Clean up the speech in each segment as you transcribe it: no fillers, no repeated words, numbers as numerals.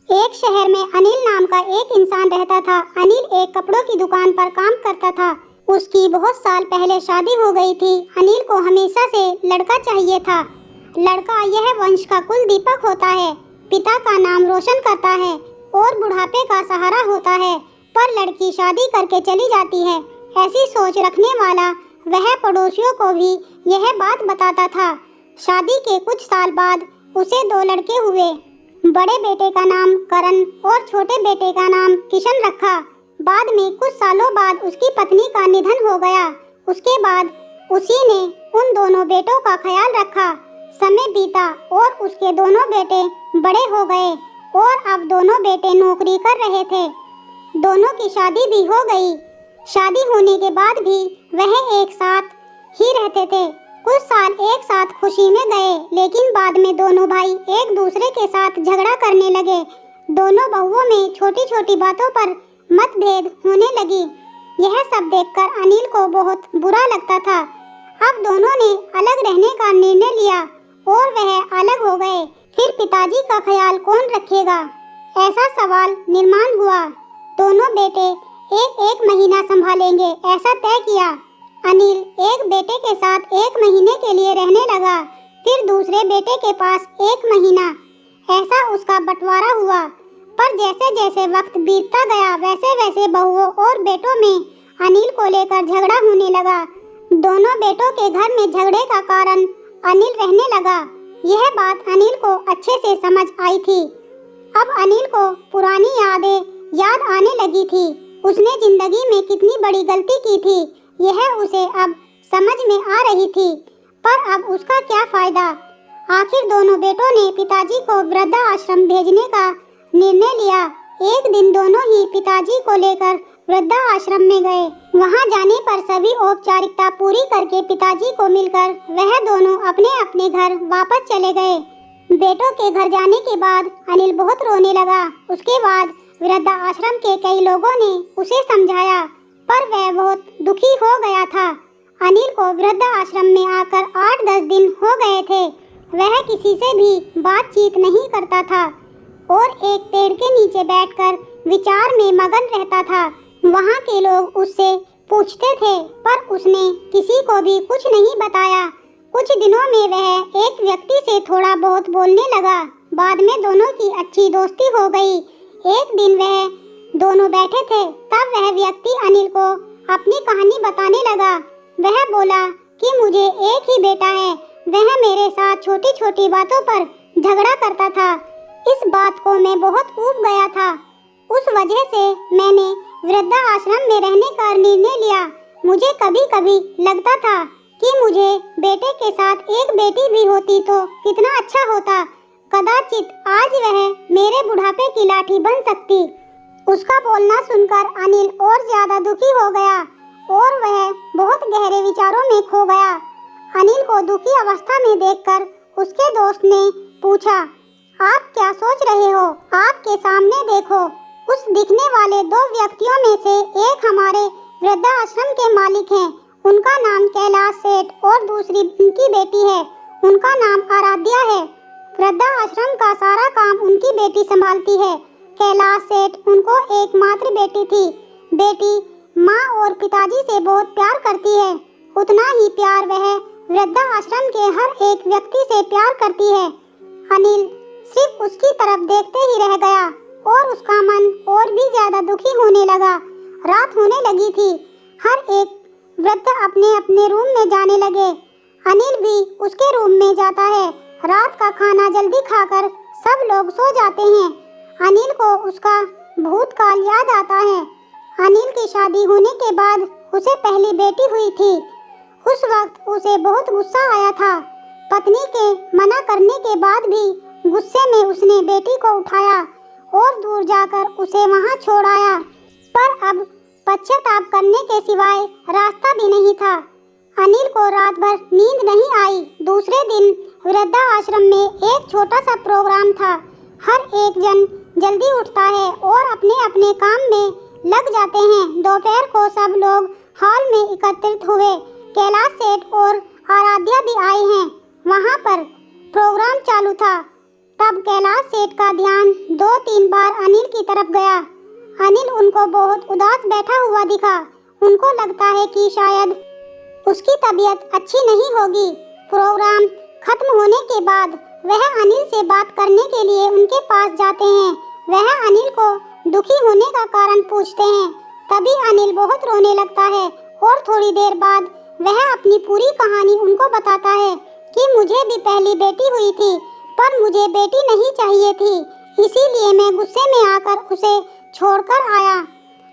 एक शहर में अनिल नाम का एक इंसान रहता था। अनिल एक कपड़ों की दुकान पर काम करता था। उसकी बहुत साल पहले शादी हो गई थी। अनिल को हमेशा से लड़का चाहिए था। लड़का यह वंश का कुल दीपक होता है, पिता का नाम रोशन करता है और बुढ़ापे का सहारा होता है। पर लड़की शादी करके चली जाती है। ऐसी सोच रखने वाला वह पड़ोसियों को भी यह बात बताता था। शादी के कुछ साल बाद उसे 2 लड़के हुए। बड़े बेटे का नाम करण और छोटे बेटे का नाम किशन रखा। बाद में कुछ सालों बाद उसकी पत्नी का निधन हो गया। उसके बाद उसी ने उन दोनों बेटों का ख्याल रखा। समय बीता और उसके दोनों बेटे बड़े हो गए और अब दोनों बेटे नौकरी कर रहे थे। दोनों की शादी भी हो गई। शादी होने के बाद भी वह एक साथ ही रहते थे। कुछ साल एक साथ खुशी में गए, लेकिन बाद में दोनों भाई एक दूसरे के साथ झगड़ा करने लगे। दोनों बहुओं में छोटी छोटी बातों पर मतभेद होने लगी। यह सब देखकर अनिल को बहुत बुरा लगता था। अब दोनों ने अलग रहने का निर्णय लिया और वह अलग हो गए। फिर पिताजी का ख्याल कौन रखेगा, ऐसा सवाल निर्माण हुआ। दोनों बेटे एक महीना संभालेंगे, ऐसा तय किया। अनिल एक बेटे के साथ 1 महीने के लिए रहने लगा, फिर दूसरे बेटे के पास 1 महीना। ऐसा उसका बंटवारा हुआ। पर जैसे जैसे वक्त बीतता गया वैसे वैसे बहुओं और बेटों में अनिल को लेकर झगड़ा होने लगा। दोनों बेटों के घर में झगड़े का कारण अनिल रहने लगा। यह बात अनिल को अच्छे से समझ आई थी। अब अनिल को पुरानी यादें याद आने लगी थी। उसने जिंदगी में कितनी बड़ी गलती की थी, यह उसे अब समझ में आ रही थी। पर अब उसका क्या फायदा। आखिर दोनों बेटों ने पिताजी को वृद्धाश्रम भेजने का निर्णय लिया। एक दिन दोनों ही पिताजी को लेकर वृद्धाश्रम में गए। वहां जाने पर सभी औपचारिकता पूरी करके पिताजी को मिलकर वह दोनों अपने अपने घर वापस चले गए। बेटों के घर जाने के बाद अनिल बहुत रोने लगा। उसके बाद वृद्धाश्रम के कई लोगों ने उसे समझाया, पर वह बहुत दुखी हो गया था। अनिल को वृद्धाश्रम में आकर 8-10 दिन हो गए थे। वह किसी से भी बातचीत नहीं करता था और एक पेड़ के नीचे बैठकर विचार में मगन रहता था। वहाँ के लोग उससे पूछते थे, पर उसने किसी को भी कुछ नहीं बताया। कुछ दिनों में वह एक व्यक्ति से थोड़ा बहुत बोलने लगा। बाद में दोनों की अच्छी दोस्ती हो गई। एक दिन वह दोनों बैठे थे, तब वह व्यक्ति अनिल को अपनी कहानी बताने लगा। वह बोला कि मुझे एक ही बेटा है। वह मेरे साथ छोटी छोटी बातों पर झगड़ा करता था। इस बात को मैं बहुत ऊब गया था। उस वजह से मैंने वृद्धाश्रम में रहने का निर्णय लिया। मुझे कभी कभी लगता था कि मुझे बेटे के साथ एक बेटी भी होती तो कितना अच्छा होता। कदाचित आज वह मेरे बुढ़ापे की लाठी बन सकती। उसका बोलना सुनकर अनिल और ज्यादा दुखी हो गया और वह बहुत गहरे विचारों में खो गया। अनिल को दुखी अवस्था में देखकर उसके दोस्त ने पूछा, आप क्या सोच रहे हो? आपके सामने देखो। उस दिखने वाले 2 व्यक्तियों में से एक हमारे वृद्धाश्रम के मालिक हैं। उनका नाम कैलाश सेठ और दूसरी उनकी बेटी है। उनका नाम आराध्या है। वृद्धाश्रम का सारा काम उनकी बेटी संभालती है। कैलाश सेठ उनको एकमात्र बेटी थी। बेटी माँ और पिताजी से बहुत प्यार करती है। उतना ही प्यार वह वृद्धाश्रम के हर एक व्यक्ति से प्यार करती है। अनिल सिर्फ उसकी तरफ देखते ही रह गया और उसका मन और भी ज्यादा दुखी होने लगा। रात होने लगी थी। हर एक वृद्ध अपने अपने रूम में जाने लगे। अनिल भी उसके रूम में जाता है। रात का खाना जल्दी खाकर सब लोग सो जाते हैं। अनिल को उसका भूतकाल याद आता है। अनिल की शादी होने के बाद उसे पहली बेटी हुई थी। उस वक्त उसे बहुत गुस्सा आया था। पत्नी के मना करने के बाद भी गुस्से में उसने बेटी को उठाया और दूर जाकर उसे वहां छोड़ आया। पर अब पश्चाताप करने के सिवाय रास्ता भी नहीं था। अनिल को रात भर नींद नहीं आई। दूसरे दिन वृद्धाश्रम में एक छोटा सा प्रोग्राम था। हर एक जन जल्दी उठता है और अपने अपने काम में लग जाते हैं। दोपहर को सब लोग हॉल में एकत्रित हुए। कैलाश सेठ और आराध्या भी आए हैं। वहाँ पर प्रोग्राम चालू था। तब कैलाश सेठ का ध्यान 2-3 बार अनिल की तरफ गया। अनिल उनको बहुत उदास बैठा हुआ दिखा। उनको लगता है कि शायद उसकी तबीयत अच्छी नहीं होगी। प्रोग्राम खत्म होने के बाद वह अनिल से बात करने के लिए उनके पास जाते हैं। वह अनिल को दुखी होने का कारण पूछते हैं। तभी अनिल बहुत रोने लगता है और थोड़ी देर बाद वह अपनी पूरी कहानी उनको बताता है कि मुझे भी पहली बेटी हुई थी, पर मुझे बेटी नहीं चाहिए थी, इसीलिए मैं गुस्से में आकर उसे छोड़कर आया।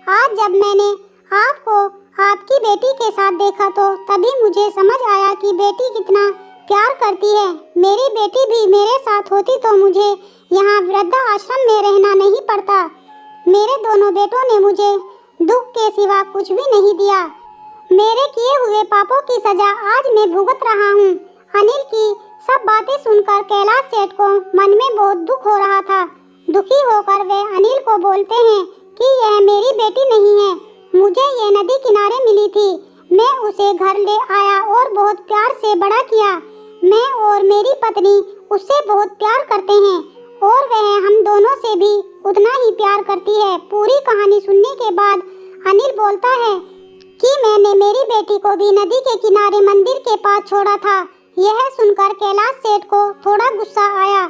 आज जब मैंने आपको आपकी बेटी के साथ देखा तो तभी मुझे समझ आया कि बेटी कितना प्यार करती है। मेरी बेटी भी मेरे साथ होती तो मुझे यहाँ वृद्धा आश्रम में रहना नहीं पड़ता। मेरे दोनों बेटों ने मुझे दुख के सिवा कुछ भी नहीं दिया। मेरे किए हुए पापों की सजा आज मैं भुगत रहा हूँ। अनिल की सब बातें सुनकर कैलाश सेठ को मन में बहुत दुख हो रहा था। दुखी होकर वे अनिल को बोलते हैं कि यह मेरी बेटी नहीं है, मुझे ये नदी किनारे मिली थी। मैं उसे घर ले आया और बहुत प्यार से बड़ा किया। मैं और मेरी पत्नी उससे बहुत प्यार करते हैं और वह हम दोनों से भी उतना ही प्यार करती है। पूरी कहानी सुनने के बाद अनिल बोलता है कि मैंने मेरी बेटी को भी नदी के किनारे मंदिर के पास छोड़ा था। यह सुनकर कैलाश सेठ को थोड़ा गुस्सा आया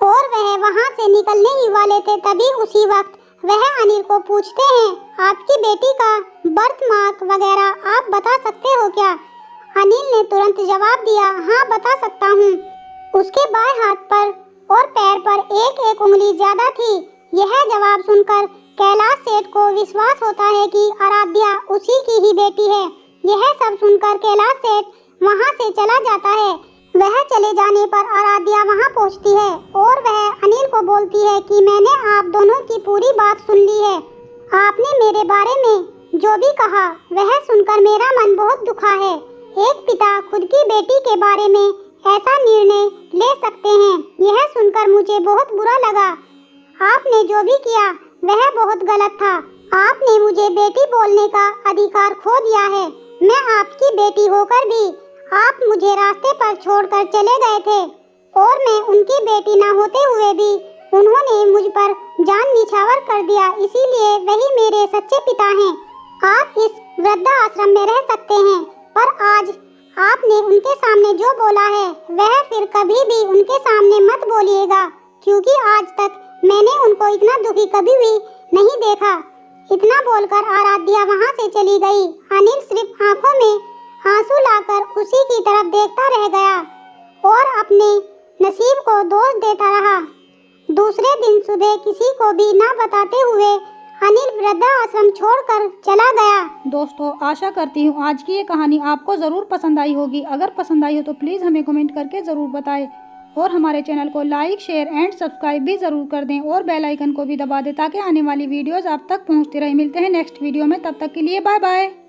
और वह वहां से निकलने ही वाले थे। तभी उसी वक्त वह अनिल को पूछते हैं, आपकी बेटी का बर्थ मार्क वगैरह आप बता सकते हो क्या? अनिल ने तुरंत जवाब दिया, हाँ बता सकता हूँ। उसके बाएं हाथ पर और पैर पर एक उंगली ज्यादा थी। यह जवाब सुनकर कैलाश सेठ को विश्वास होता है कि आराध्या उसी की ही बेटी है। यह सब सुनकर कैलाश सेठ वहाँ से चला जाता है। वह चले जाने पर आराध्या वहाँ पहुँचती है और वह अनिल को बोलती है कि मैंने आप दोनों की पूरी बात सुन ली है। आपने मेरे बारे में जो भी कहा वह सुनकर मेरा मन बहुत दुखा है। एक पिता खुद की बेटी के बारे में ऐसा निर्णय ले सकते हैं, यह सुनकर मुझे बहुत बुरा लगा। आपने जो भी किया वह बहुत गलत था। आपने मुझे बेटी बोलने का अधिकार खो दिया है। मैं आपकी बेटी होकर भी आप मुझे रास्ते पर छोड़कर चले गए थे और मैं उनकी बेटी न होते हुए भी उन्होंने मुझ पर जान निछावर कर दिया। इसीलिए वही मेरे सच्चे पिता हैं। आप इस वृद्धा आश्रम में रह सकते हैं, पर आज आपने उनके सामने जो बोला है वह फिर कभी भी उनके सामने मत बोलिएगा, क्योंकि आज तक मैंने उनको इतना दुखी कभी भी नहीं देखा। इतना बोलकर आराध्या वहाँ से चली गई। अनिल सिर्फ आंखों में आंसू लाकर उसी की तरफ देखता रह गया और अपने नसीब को दोष देता रहा। दूसरे दिन सुबह किसी को भी न बताते हुए अनिल वृद्धा आश्रम छोड़कर चला गया। दोस्तों, आशा करती हूँ आज की ये कहानी आपको ज़रूर पसंद आई होगी। अगर पसंद आई हो तो प्लीज़ हमें कमेंट करके ज़रूर बताएं और हमारे चैनल को लाइक, शेयर एंड सब्सक्राइब भी ज़रूर कर दें और बेल आइकन को भी दबा दें ताकि आने वाली वीडियोज़ आप तक पहुँचती रहे। मिलते हैं नेक्स्ट वीडियो में, तब तक के लिए बाय बाय।